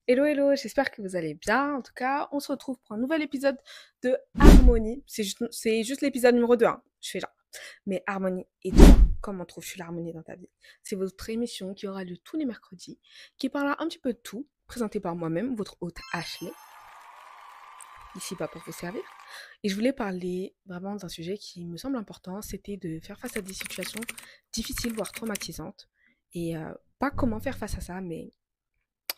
Hello, hello, j'espère que vous allez bien. En tout cas, on se retrouve pour un nouvel épisode de Harmonie. C'est juste l'épisode numéro 2, hein. Je fais genre. Mais Harmonie, et toi, comment trouves-tu l'harmonie dans ta vie? C'est votre émission qui aura lieu tous les mercredis, qui parlera un petit peu de tout, présentée par moi-même, votre hôte Ashley, ici pas pour vous servir. Et je voulais parler vraiment d'un sujet qui me semble important, c'était de faire face à des situations difficiles, voire traumatisantes. Et pas comment faire face à ça, mais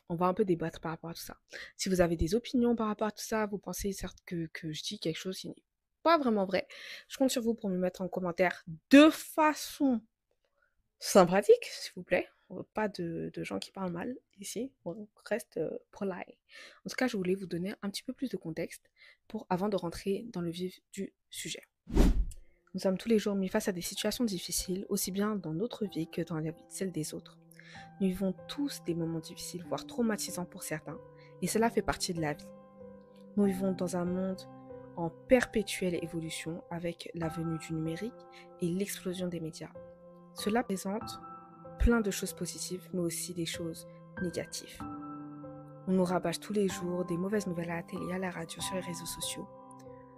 on va un peu débattre par rapport à tout ça. Si vous avez des opinions par rapport à tout ça, vous pensez certes que je dis quelque chose qui n'est pas vraiment vrai, je compte sur vous pour me mettre en commentaire de façon sympathique, s'il vous plaît. On veut pas de gens qui parlent mal ici, on reste polite. En tout cas, je voulais vous donner un petit peu plus de contexte avant de rentrer dans le vif du sujet. Nous sommes tous les jours mis face à des situations difficiles, aussi bien dans notre vie que dans la vie de celle des autres. Nous vivons tous des moments difficiles, voire traumatisants pour certains, et cela fait partie de la vie. Nous vivons dans un monde en perpétuelle évolution avec la venue du numérique et l'explosion des médias. Cela présente plein de choses positives, mais aussi des choses négatives. On nous rabâche tous les jours des mauvaises nouvelles à la télé, à la radio, sur les réseaux sociaux,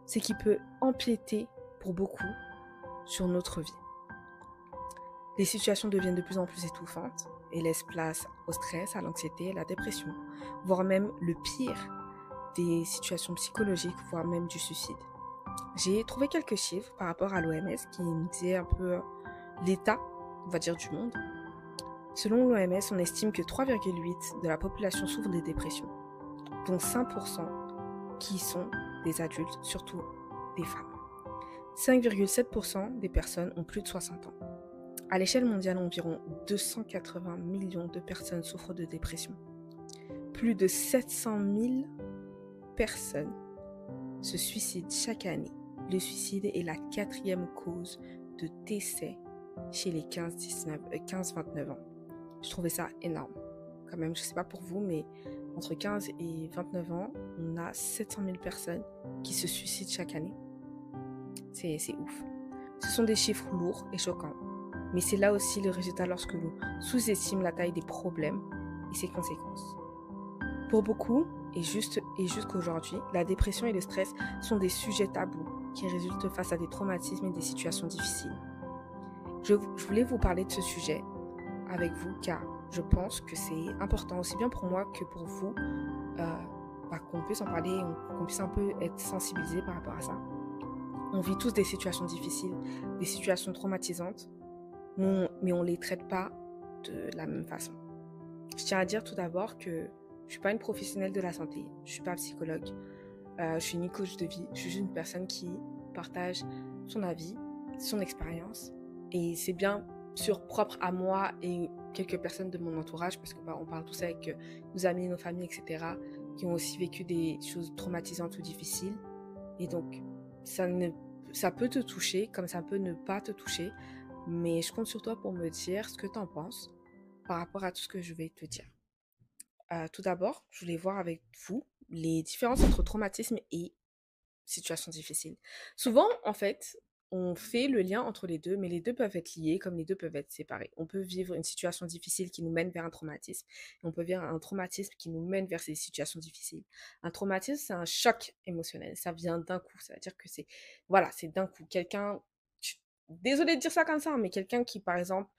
ce qui peut empiéter pour beaucoup sur notre vie. Les situations deviennent de plus en plus étouffantes et laissent place au stress, à l'anxiété, à la dépression, voire même le pire, des situations psychologiques, voire même du suicide. J'ai trouvé quelques chiffres par rapport à l'OMS qui nous disaient un peu l'état, on va dire, du monde. Selon l'OMS, on estime que 3,8% de la population souffre de dépression, dont 5% qui sont des adultes, surtout des femmes. 5,7% des personnes ont plus de 60 ans. À l'échelle mondiale, environ 280 millions de personnes souffrent de dépression. Plus de 700 000 personnes se suicident chaque année. Le suicide est la 4e cause de décès chez les 15-29 ans. Je trouvais ça énorme. Quand même, je ne sais pas pour vous, mais entre 15 et 29 ans, on a 700 000 personnes qui se suicident chaque année. C'est ouf. Ce sont des chiffres lourds et choquants. Mais c'est là aussi le résultat lorsque l'on sous-estime la taille des problèmes et ses conséquences. Pour beaucoup, et jusqu'aujourd'hui, la dépression et le stress sont des sujets tabous qui résultent face à des traumatismes et des situations difficiles. Je voulais vous parler de ce sujet avec vous car je pense que c'est important aussi bien pour moi que pour vous qu'on puisse en parler, qu'on puisse un peu être sensibilisé par rapport à ça. On vit tous des situations difficiles, des situations traumatisantes, mais on ne les traite pas de la même façon. Je tiens à dire tout d'abord que je ne suis pas une professionnelle de la santé, je ne suis pas psychologue, je suis ni coach de vie, je suis juste une personne qui partage son avis, son expérience, et c'est bien sûr propre à moi et quelques personnes de mon entourage, parce que on parle tous avec nos amis, nos familles, etc., qui ont aussi vécu des choses traumatisantes ou difficiles, et donc ça peut te toucher comme ça peut ne pas te toucher, mais je compte sur toi pour me dire ce que tu en penses par rapport à tout ce que je vais te dire. Tout d'abord, je voulais voir avec vous les différences entre traumatisme et situation difficile. Souvent, en fait, on fait le lien entre les deux, mais les deux peuvent être liés comme les deux peuvent être séparés. On peut vivre une situation difficile qui nous mène vers un traumatisme, et on peut vivre un traumatisme qui nous mène vers ces situations difficiles. Un traumatisme, c'est un choc émotionnel, ça vient d'un coup, ça veut dire que c'est d'un coup. Désolée de dire ça comme ça, mais quelqu'un qui, par exemple,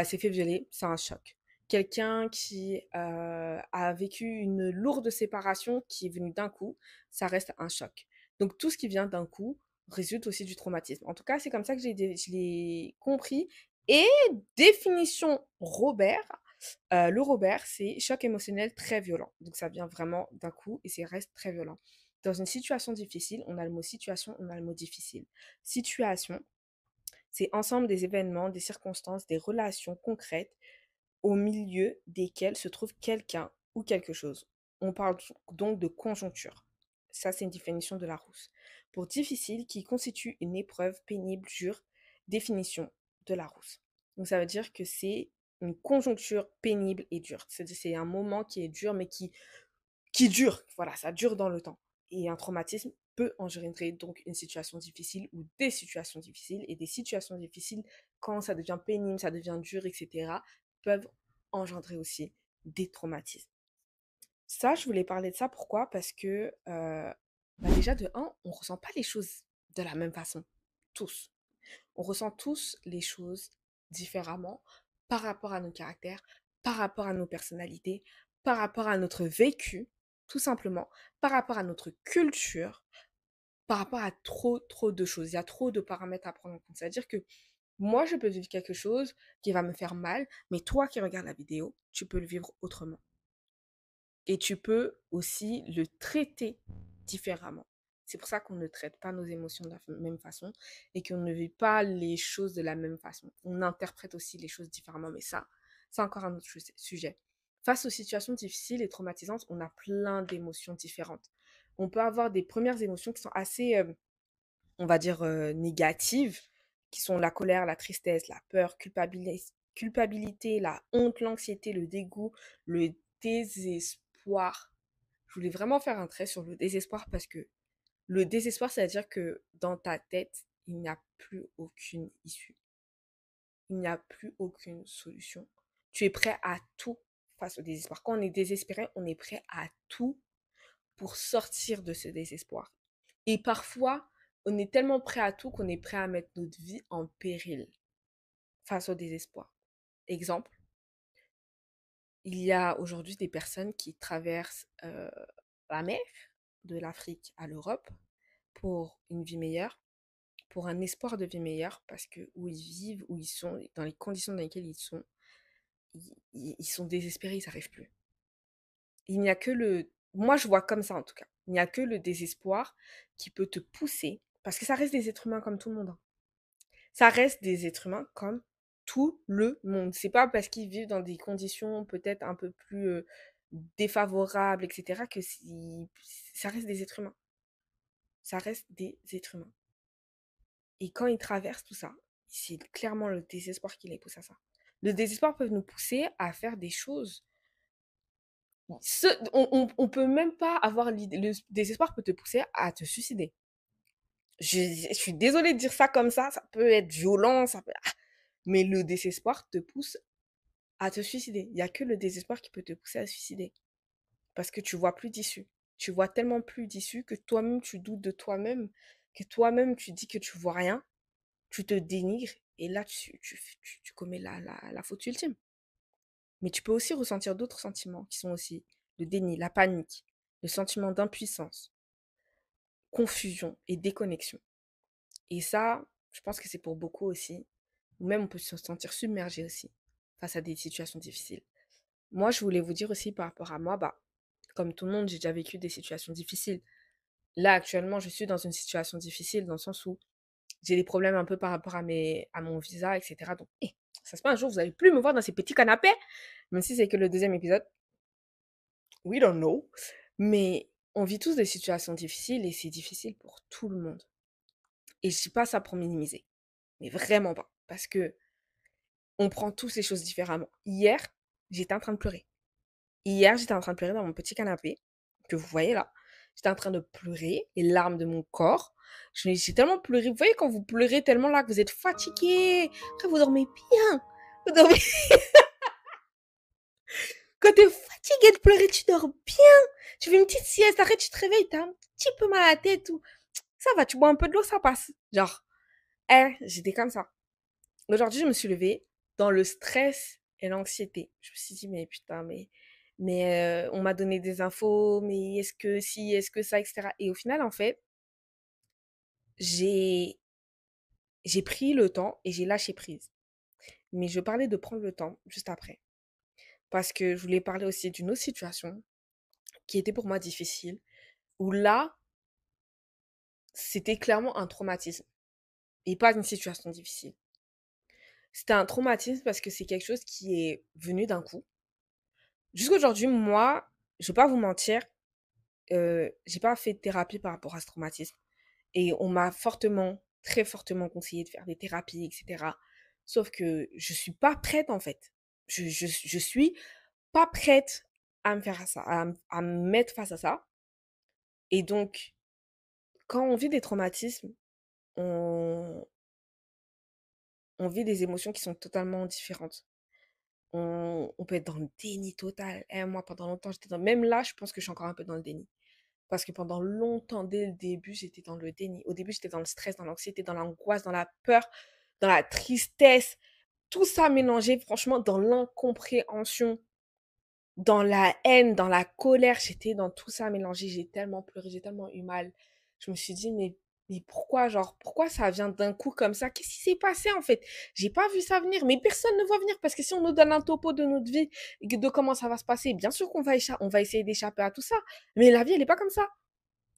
s'est fait violer, c'est un choc. Quelqu'un qui a vécu une lourde séparation qui est venue d'un coup, ça reste un choc. Donc tout ce qui vient d'un coup résulte aussi du traumatisme. En tout cas, c'est comme ça que je l'ai compris. Et définition Robert, le Robert, c'est choc émotionnel très violent. Donc ça vient vraiment d'un coup et ça reste très violent. Dans une situation difficile, on a le mot situation, on a le mot difficile. Situation, c'est ensemble des événements, des circonstances, des relations concrètes au milieu desquelles se trouve quelqu'un ou quelque chose. On parle donc de conjoncture. Ça, c'est une définition de Larousse. Pour difficile, qui constitue une épreuve pénible, dure, définition de Larousse. Donc ça veut dire que c'est une conjoncture pénible et dure. C'est un moment qui est dur, mais qui dure. Voilà, ça dure dans le temps. Et un traumatisme peut engendrer donc une situation difficile ou des situations difficiles. Et des situations difficiles, quand ça devient pénible, ça devient dur, etc., peuvent engendrer aussi des traumatismes. Ça, je voulais parler de ça. Pourquoi? Parce que déjà, de un, on ressent pas les choses de la même façon. Tous. On ressent tous les choses différemment par rapport à nos caractères, par rapport à nos personnalités, par rapport à notre vécu, tout simplement, par rapport à notre culture, par rapport à trop de choses. Il y a trop de paramètres à prendre en compte. C'est-à-dire que moi, je peux vivre quelque chose qui va me faire mal, mais toi qui regardes la vidéo, tu peux le vivre autrement. Et tu peux aussi le traiter différemment. C'est pour ça qu'on ne traite pas nos émotions de la même façon et qu'on ne vit pas les choses de la même façon. On interprète aussi les choses différemment, mais ça, c'est encore un autre sujet. Face aux situations difficiles et traumatisantes, on a plein d'émotions différentes. On peut avoir des premières émotions qui sont assez, on va dire, négatives, qui sont la colère, la tristesse, la peur, culpabilité, la honte, l'anxiété, le dégoût, le désespoir. Je voulais vraiment faire un trait sur le désespoir parce que le désespoir, c'est-à-dire que dans ta tête, il n'y a plus aucune issue. Il n'y a plus aucune solution. Tu es prêt à tout face au désespoir. Quand on est désespéré, on est prêt à tout pour sortir de ce désespoir. Et parfois, on est tellement prêt à tout qu'on est prêt à mettre notre vie en péril face au désespoir. Exemple, il y a aujourd'hui des personnes qui traversent la mer de l'Afrique à l'Europe pour une vie meilleure, pour un espoir de vie meilleure, parce que où ils vivent, où ils sont, dans les conditions dans lesquelles ils sont, ils sont désespérés, ils n'arrivent plus. Il n'y a que le... Moi, je vois comme ça en tout cas. Il n'y a que le désespoir qui peut te pousser, parce que ça reste des êtres humains comme tout le monde, hein. Ça reste des êtres humains comme tout le monde. C'est pas parce qu'ils vivent dans des conditions peut-être un peu plus défavorables, etc., que ça reste des êtres humains. Ça reste des êtres humains. Et quand ils traversent tout ça, c'est clairement le désespoir qui les pousse à ça. Le désespoir peut nous pousser à faire des choses. On peut même pas avoir l'idée. Le désespoir peut te pousser à te suicider. Je suis désolée de dire ça comme ça peut être violent, mais le désespoir te pousse à te suicider. Il n'y a que le désespoir qui peut te pousser à te suicider. Parce que tu vois plus d'issue. Tu vois tellement plus d'issue que toi-même, tu doutes de toi-même, que toi-même, tu dis que tu vois rien, tu te dénigres, et là, tu commets la faute ultime. Mais tu peux aussi ressentir d'autres sentiments qui sont aussi le déni, la panique, le sentiment d'impuissance, confusion et déconnexion. Et ça, je pense que c'est pour beaucoup aussi. Ou même on peut se sentir submergé aussi face à des situations difficiles. Moi, je voulais vous dire aussi par rapport à moi, comme tout le monde, j'ai déjà vécu des situations difficiles. Là, actuellement, je suis dans une situation difficile dans le sens où j'ai des problèmes un peu par rapport à mon visa, etc. Donc, ça se peut un jour, vous n'allez plus me voir dans ces petits canapés, même si c'est que le deuxième épisode. We don't know. Mais on vit tous des situations difficiles et c'est difficile pour tout le monde. Et je dis pas ça pour minimiser, mais vraiment pas. Parce que on prend tous les choses différemment. Hier, j'étais en train de pleurer. Hier, j'étais en train de pleurer dans mon petit canapé, que vous voyez là. J'étais en train de pleurer, les larmes de mon corps. J'ai tellement pleuré. Vous voyez quand vous pleurez tellement là que vous êtes fatigué. Après, vous dormez bien. Vous dormez... Quand t'es fatigué de pleurer, tu dors bien. Tu fais une petite sieste, après tu te réveilles, t'as un petit peu mal à la tête ou... Ça va, tu bois un peu de l'eau, ça passe. Genre, j'étais comme ça. Aujourd'hui, je me suis levée dans le stress et l'anxiété. Je me suis dit, mais putain, mais on m'a donné des infos, mais est-ce que si, est-ce que ça, etc. Et au final, en fait, j'ai j'ai pris le temps et j'ai lâché prise. Mais je parlais de prendre le temps juste après. Parce que je voulais parler aussi d'une autre situation qui était pour moi difficile, où là, c'était clairement un traumatisme et pas une situation difficile. C'était un traumatisme parce que c'est quelque chose qui est venu d'un coup. Jusqu'aujourd'hui, moi, je vais pas vous mentir, j'ai pas fait de thérapie par rapport à ce traumatisme. Et on m'a fortement, très fortement conseillé de faire des thérapies, etc. Sauf que je suis pas prête, en fait. Je suis pas prête à me faire ça, à me mettre face à ça. Et donc, quand on vit des traumatismes, on, on vit des émotions qui sont totalement différentes. On peut être dans le déni total. Eh, moi, pendant longtemps, j'étais dans... Même là, je pense que je suis encore un peu dans le déni. Parce que pendant longtemps, dès le début, j'étais dans le déni. Au début, j'étais dans le stress, dans l'anxiété, dans l'angoisse, dans la peur, dans la tristesse. Tout ça mélangé, franchement, dans l'incompréhension, dans la haine, dans la colère. J'étais dans tout ça mélangé. J'ai tellement pleuré, j'ai tellement eu mal. Je me suis dit, mais pourquoi, genre, pourquoi ça vient d'un coup comme ça? Qu'est-ce qui s'est passé en fait? J'ai pas vu ça venir, mais personne ne va venir parce que si on nous donne un topo de notre vie, de comment ça va se passer, bien sûr qu'on va, on va essayer d'échapper à tout ça. Mais la vie, elle est pas comme ça.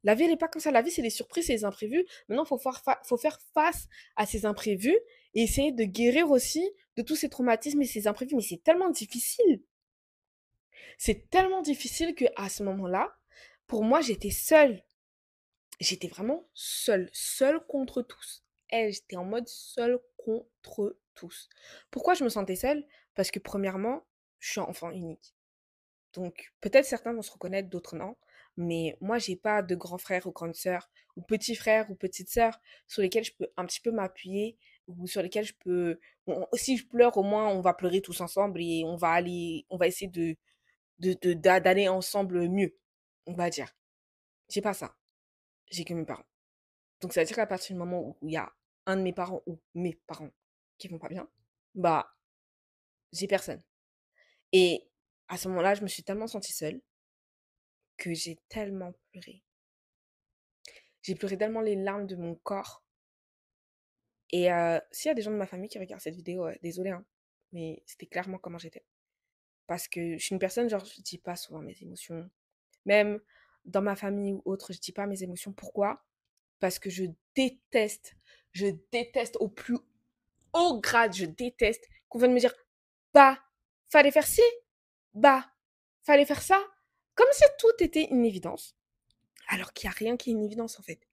La vie, elle est pas comme ça. La vie, c'est des surprises, c'est des imprévus. Maintenant, faut faire face à ces imprévus et essayer de guérir aussi de tous ces traumatismes et ces imprévus. Mais c'est tellement difficile. C'est tellement difficile que à ce moment-là, pour moi, j'étais seule. J'étais vraiment seule, seule contre tous. Et j'étais en mode seule contre tous. Pourquoi je me sentais seule? Parce que premièrement, je suis enfant unique. Donc peut-être certains vont se reconnaître, d'autres non. Mais moi, j'ai pas de grands frères ou grandes sœurs, ou petits frères ou petites sœurs sur lesquels je peux un petit peu m'appuyer, ou sur lesquels je peux... si je pleure, au moins, on va pleurer tous ensemble et on va essayer d'aller ensemble mieux, on va dire. J'ai pas ça. J'ai que mes parents. Donc ça veut dire qu'à partir du moment où il y a un de mes parents ou mes parents qui vont pas bien, bah, j'ai personne. Et à ce moment-là, je me suis tellement sentie seule que j'ai tellement pleuré. J'ai pleuré tellement les larmes de mon corps. Et s'il y a des gens de ma famille qui regardent cette vidéo, désolé, hein, mais c'était clairement comment j'étais. Parce que je suis une personne, genre, je dis pas souvent mes émotions. Même dans ma famille ou autre, je dis pas mes émotions. Pourquoi? Parce que je déteste au plus haut grade, je déteste qu'on vienne me dire, bah, fallait faire ci, bah, fallait faire ça. Comme si tout était une évidence. Alors qu'il n'y a rien qui est une évidence, en fait.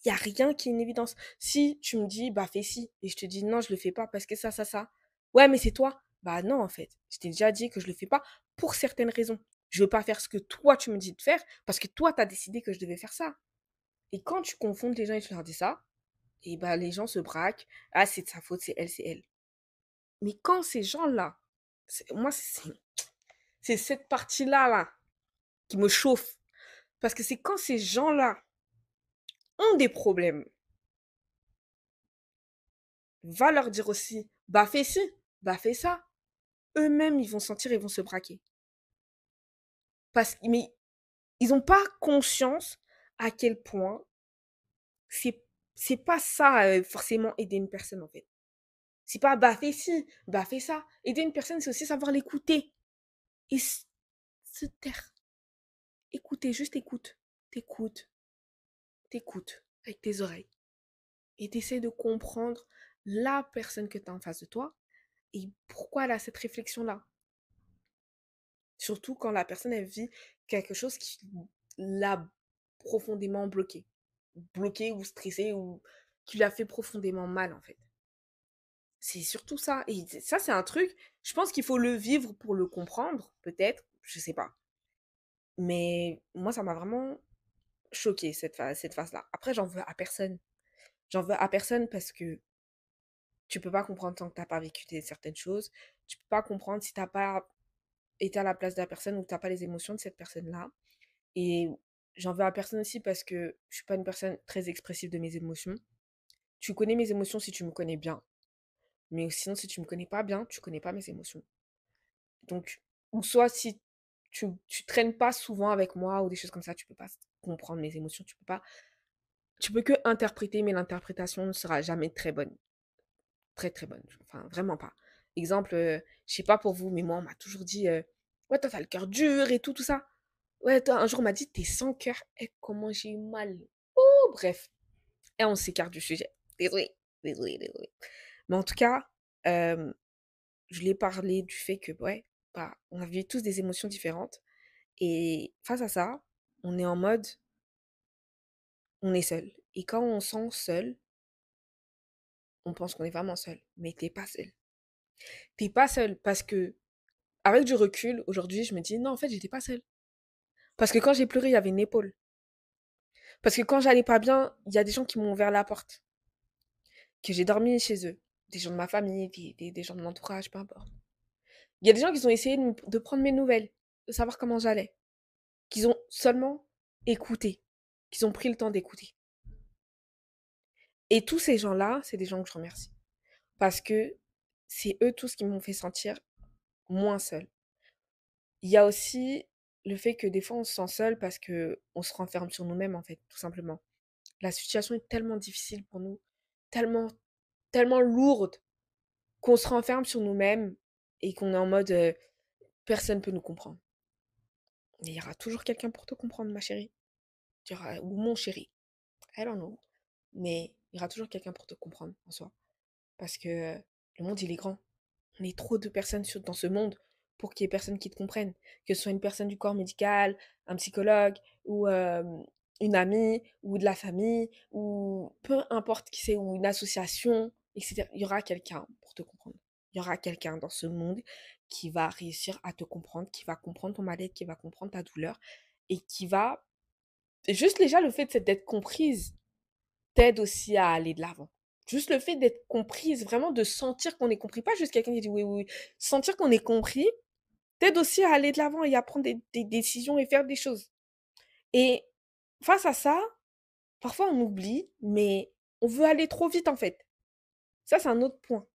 Il n'y a rien qui est une évidence. Si tu me dis, bah, fais ci, et je te dis, non, je le fais pas parce que ça. Ouais, mais c'est toi. Bah, non, en fait. Je t'ai déjà dit que je le fais pas pour certaines raisons. Je veux pas faire ce que toi, tu me dis de faire parce que toi, tu as décidé que je devais faire ça. Et quand tu confonds les gens et tu leur dis ça, et bah, les gens se braquent. Ah, c'est de sa faute, c'est elle, c'est elle. Mais quand ces gens-là, moi, c'est cette partie-là, là, qui me chauffe. Parce que c'est quand ces gens-là ont des problèmes, va leur dire aussi, bah fais ci, bah fais ça. Eux-mêmes, ils vont sentir, ils vont se braquer. Mais ils n'ont pas conscience à quel point c'est, c'est pas ça, forcément, aider une personne, en fait. C'est pas, bah fais ci, bah fais ça. Aider une personne, c'est aussi savoir l'écouter. Et se taire. Écouter, juste écoute. T'écoutes, t'écoutes avec tes oreilles. Et t'essaies de comprendre la personne que tu as en face de toi et pourquoi elle a cette réflexion-là. Surtout quand la personne, elle vit quelque chose qui l'a profondément bloqué. Bloqué ou stressé ou qui lui a fait profondément mal, en fait. C'est surtout ça. Et ça, c'est un truc, je pense qu'il faut le vivre pour le comprendre, peut-être, je sais pas. Mais moi, ça m'a vraiment choqué cette phase-là. Après, j'en veux à personne. J'en veux à personne parce que tu peux pas comprendre tant que t'as pas vécu certaines choses. Tu peux pas comprendre si t'as pas été à la place de la personne ou que t'as pas les émotions de cette personne-là. Et j'en veux à personne aussi parce que je suis pas une personne très expressive de mes émotions. Tu connais mes émotions si tu me connais bien. Mais sinon, si tu me connais pas bien, tu connais pas mes émotions. Donc, ou soit si tu traînes pas souvent avec moi ou des choses comme ça, tu peux pas comprendre mes émotions. Tu peux que interpréter, mais l'interprétation ne sera jamais très bonne. Très, très bonne. Enfin, vraiment pas. Exemple, je sais pas pour vous, mais moi, on m'a toujours dit, ouais, toi, t'as le cœur dur et tout, tout ça. Ouais, toi, un jour, on m'a dit, t'es sans cœur. Et comment j'ai eu mal. Oh, bref. Et on s'écarte du sujet. Désolée, désolée. Mais en tout cas, euh, je lui ai parlé du fait que, ouais, bah, on a vécu tous des émotions différentes. Et face à ça, on est en mode, on est seul. Et quand on sent seul, on pense qu'on est vraiment seul. Mais t'es pas seul. T'es pas seule parce que, avec du recul, aujourd'hui, je me dis, non, en fait, j'étais pas seule. Parce que quand j'ai pleuré, il y avait une épaule. Parce que quand j'allais pas bien, il y a des gens qui m'ont ouvert la porte. Que j'ai dormi chez eux. Des gens de ma famille, des gens de mon entourage, peu importe. Il y a des gens qui ont essayé de prendre mes nouvelles, de savoir comment j'allais. Qu'ils ont seulement écouté. Qu'ils ont pris le temps d'écouter. Et tous ces gens-là, c'est des gens que je remercie. Parce que c'est eux tous qui m'ont fait sentir moins seule. Il y a aussi le fait que des fois on se sent seul parce que on se renferme sur nous-mêmes en fait, tout simplement. La situation est tellement difficile pour nous, tellement, tellement lourde qu'on se renferme sur nous-mêmes et qu'on est en mode personne peut nous comprendre. Mais il y aura toujours quelqu'un pour te comprendre, ma chérie. Ou mon chéri. I don't know. Mais il y aura toujours quelqu'un pour te comprendre en soi. Parce que le monde, il est grand. On est trop de personnes dans ce monde pour qu'il y ait personne qui te comprenne. Que ce soit une personne du corps médical, un psychologue, ou une amie, ou de la famille, ou peu importe qui c'est, ou une association, etc. Il y aura quelqu'un pour te comprendre. Il y aura quelqu'un dans ce monde qui va réussir à te comprendre, qui va comprendre ton mal-être, qui va comprendre ta douleur, et qui va... Juste déjà le fait d'être comprise t'aide aussi à aller de l'avant. Juste le fait d'être comprise, vraiment de sentir qu'on est compris, pas juste quelqu'un qui dit oui, oui, oui. Sentir qu'on est compris, t'aide aussi à aller de l'avant et à prendre des décisions et faire des choses. Et face à ça, parfois on oublie, mais on veut aller trop vite en fait. Ça, c'est un autre point.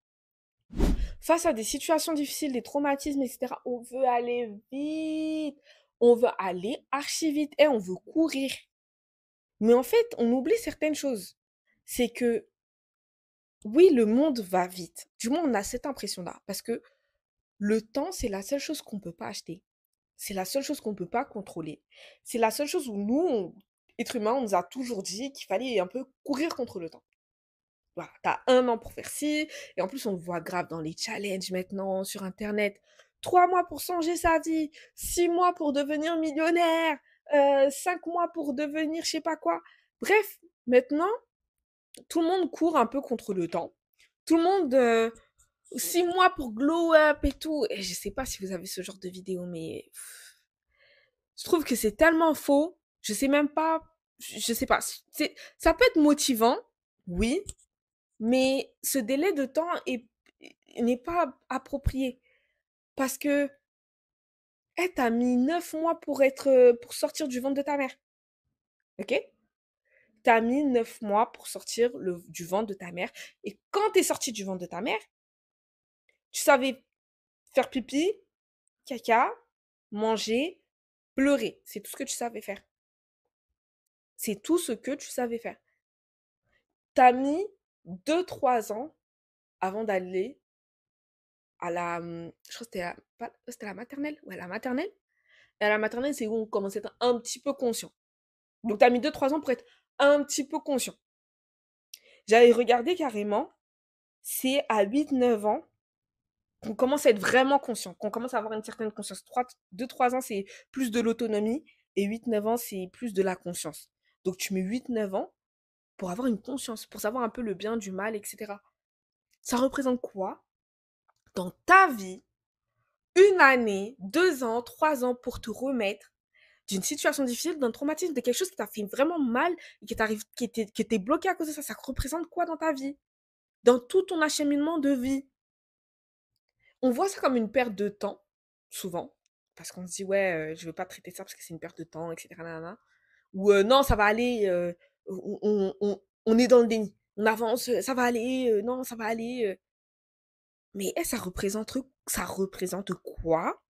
Face à des situations difficiles, des traumatismes, etc., on veut aller vite. On veut aller archi vite et on veut courir. Mais en fait, on oublie certaines choses. C'est que oui, le monde va vite. Du moins, on a cette impression-là. Parce que le temps, c'est la seule chose qu'on ne peut pas acheter. C'est la seule chose qu'on ne peut pas contrôler. C'est la seule chose où nous, êtres humains, on nous a toujours dit qu'il fallait un peu courir contre le temps. Voilà, t'as 1 an pour faire ci. Et en plus, on le voit grave dans les challenges maintenant sur Internet. 3 mois pour changer sa vie. 6 mois pour devenir millionnaire. 5 mois pour devenir je sais pas quoi. Bref, maintenant, tout le monde court un peu contre le temps. Tout le monde 6 mois pour glow up et tout. Et je sais pas si vous avez ce genre de vidéo, mais je trouve que c'est tellement faux. Je sais même pas. Je sais pas. Ça peut être motivant, oui, mais ce délai de temps n'est pas approprié. Parce que, t'as mis 9 mois pour sortir du ventre de ta mère. Ok? T'as mis 9 mois pour sortir du ventre de ta mère. Et quand t'es sorti du ventre de ta mère, tu savais faire pipi, caca, manger, pleurer. C'est tout ce que tu savais faire. C'est tout ce que tu savais faire. T'as mis 2, 3 ans avant d'aller à la... Je crois que c'était la maternelle. Ouais, la maternelle. Et à la maternelle, c'est où on commence à être un petit peu conscient. Donc t'as mis 2, 3 ans pour être un petit peu conscient. J'avais regardé carrément, c'est à 8, 9 ans qu'on commence à être vraiment conscient, qu'on commence à avoir une certaine conscience. 2, 3 ans, c'est plus de l'autonomie et 8, 9 ans, c'est plus de la conscience. Donc tu mets 8, 9 ans pour avoir une conscience, pour savoir un peu le bien, du mal, etc. Ça représente quoi dans ta vie, 1 année, 2 ans, 3 ans pour te remettre d'une situation difficile, d'un traumatisme, de quelque chose qui t'a fait vraiment mal et qui était bloqué à cause de ça. Ça représente quoi dans ta vie? Dans tout ton acheminement de vie? On voit ça comme une perte de temps, souvent, parce qu'on se dit, ouais, je veux pas traiter ça parce que c'est une perte de temps, etc. Nanana. Ou non, ça va aller, on est dans le déni. On avance, ça va aller, non, ça va aller. Mais ça représente quoi?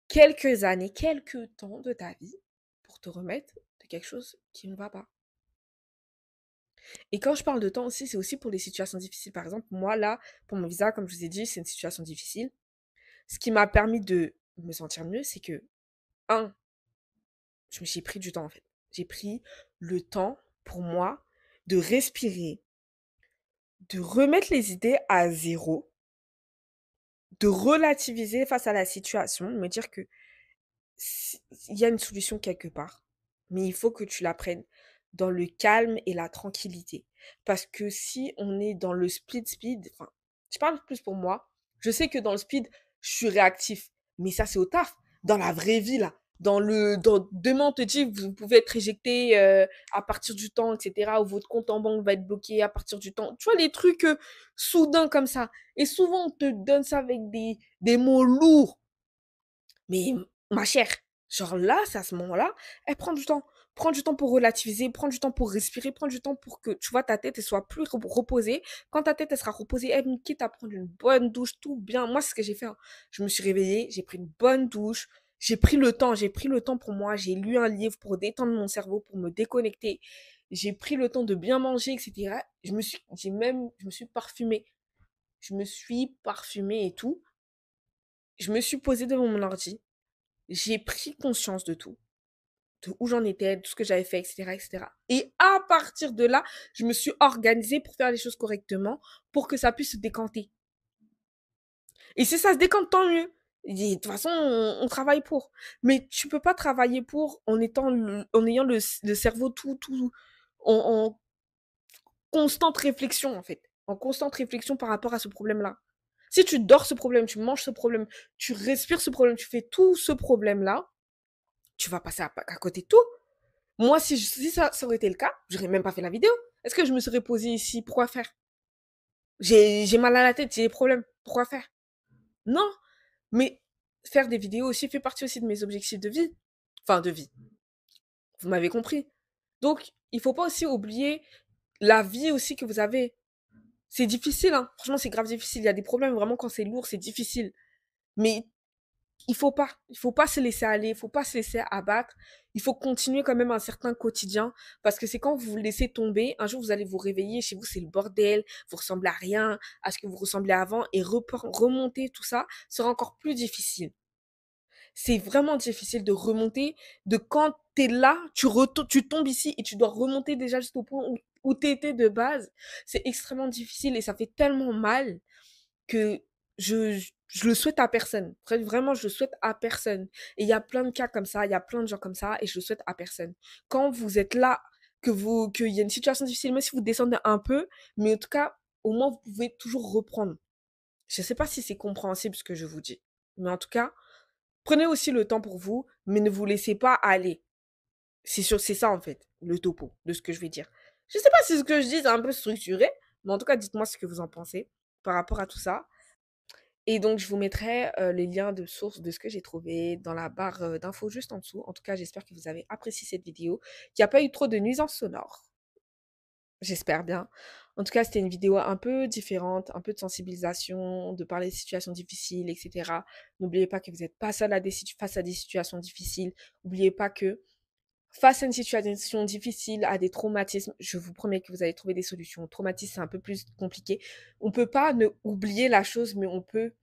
Quelques années, quelques temps de ta vie pour te remettre de quelque chose qui ne va pas. Et quand je parle de temps aussi, c'est aussi pour les situations difficiles. Par exemple, moi, là, pour mon visa, comme je vous ai dit, c'est une situation difficile. Ce qui m'a permis de me sentir mieux, c'est que, un, je me suis pris du temps, en fait. J'ai pris le temps pour moi de respirer, de remettre les idées à zéro, de relativiser face à la situation, de me dire que il y a une solution quelque part, mais il faut que tu la prennes dans le calme et la tranquillité. Parce que si on est dans le speed, enfin, je parle plus pour moi, Je sais que dans le speed, je suis réactif. Mais ça, c'est au taf. Dans la vraie vie, là. Demain, on te dit, vous pouvez être éjecté à partir du temps, etc. Ou votre compte en banque va être bloqué à partir du temps. Tu vois, les trucs soudains comme ça. Et souvent, on te donne ça avec des mots lourds. Mais ma chère, genre là, c'est à ce moment-là, elle prend du temps. Prends du temps pour relativiser, prends du temps pour respirer, prends du temps pour que, tu vois, ta tête, elle soit plus reposée. Quand ta tête, elle sera reposée, elle me quitte à prendre une bonne douche, tout bien. Moi, c'est ce que j'ai fait, hein. Je me suis réveillée, j'ai pris une bonne douche, j'ai pris le temps pour moi, j'ai lu un livre pour détendre mon cerveau, pour me déconnecter. J'ai pris le temps de bien manger, etc. Je me suis parfumée. Je me suis parfumée et tout. Je me suis posée devant mon ordi. J'ai pris conscience de où j'en étais, de tout ce que j'avais fait, etc., etc. Et à partir de là, je me suis organisée pour faire les choses correctement, pour que ça puisse se décanter. Et si ça se décante, tant mieux. Et de toute façon, on travaille pour. Mais tu peux pas travailler pour en ayant le cerveau en constante réflexion, en fait. En constante réflexion par rapport à ce problème-là. Si tu dors ce problème, tu manges ce problème, tu respires ce problème, tu fais tout ce problème-là, tu vas passer à côté de tout. Moi, si ça aurait été le cas, j'aurais même pas fait la vidéo. Est-ce que je me serais posée ici? Pourquoi faire? J'ai mal à la tête, j'ai des problèmes. Pourquoi faire? Non. Mais faire des vidéos aussi fait partie aussi de mes objectifs de vie. Enfin, de vie. Vous m'avez compris. Donc, il faut pas aussi oublier la vie aussi que vous avez. C'est difficile, hein. Franchement, c'est grave difficile. Il y a des problèmes vraiment quand c'est lourd, c'est difficile. Mais il faut pas se laisser aller, il faut pas se laisser abattre. Il faut continuer quand même un certain quotidien parce que c'est quand vous vous laissez tomber, un jour vous allez vous réveiller, chez vous c'est le bordel, vous ressemblez à rien, à ce que vous ressemblez avant et remonter tout ça sera encore plus difficile. C'est vraiment difficile de remonter de quand t'es là, tu tombes ici et tu dois remonter déjà jusqu'au point où t'étais de base. C'est extrêmement difficile et ça fait tellement mal que je le souhaite à personne. Vraiment, je le souhaite à personne. Et il y a plein de cas comme ça, il y a plein de gens comme ça, et je le souhaite à personne. Quand vous êtes là, qu'il y a une situation difficile, même si vous descendez un peu, mais en tout cas, au moins, vous pouvez toujours reprendre. Je sais pas si c'est compréhensible ce que je vous dis. Mais en tout cas, prenez aussi le temps pour vous, mais ne vous laissez pas aller. C'est ça, en fait, le topo de ce que je vais dire. Je sais pas si ce que je dis est un peu structuré, mais en tout cas, dites-moi ce que vous en pensez par rapport à tout ça. Et donc, je vous mettrai les liens de source de ce que j'ai trouvé dans la barre d'infos juste en dessous. En tout cas, j'espère que vous avez apprécié cette vidéo, qu'il n'y a pas eu trop de nuisances sonores. J'espère bien. En tout cas, c'était une vidéo un peu différente, un peu de sensibilisation, de parler de situations difficiles, etc. N'oubliez pas que vous n'êtes pas seul face à des situations difficiles. N'oubliez pas que face à une situation difficile, à des traumatismes, je vous promets que vous allez trouver des solutions. Traumatisme, c'est un peu plus compliqué. On peut pas ne oublier la chose, mais on peut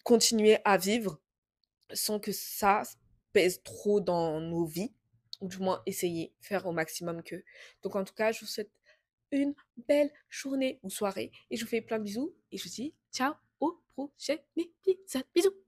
continuer à vivre sans que ça pèse trop dans nos vies, ou du moins essayer, faire au maximum que. Donc en tout cas, je vous souhaite une belle journée ou soirée et je vous fais plein de bisous et je vous dis ciao au prochain épisode. Bisous!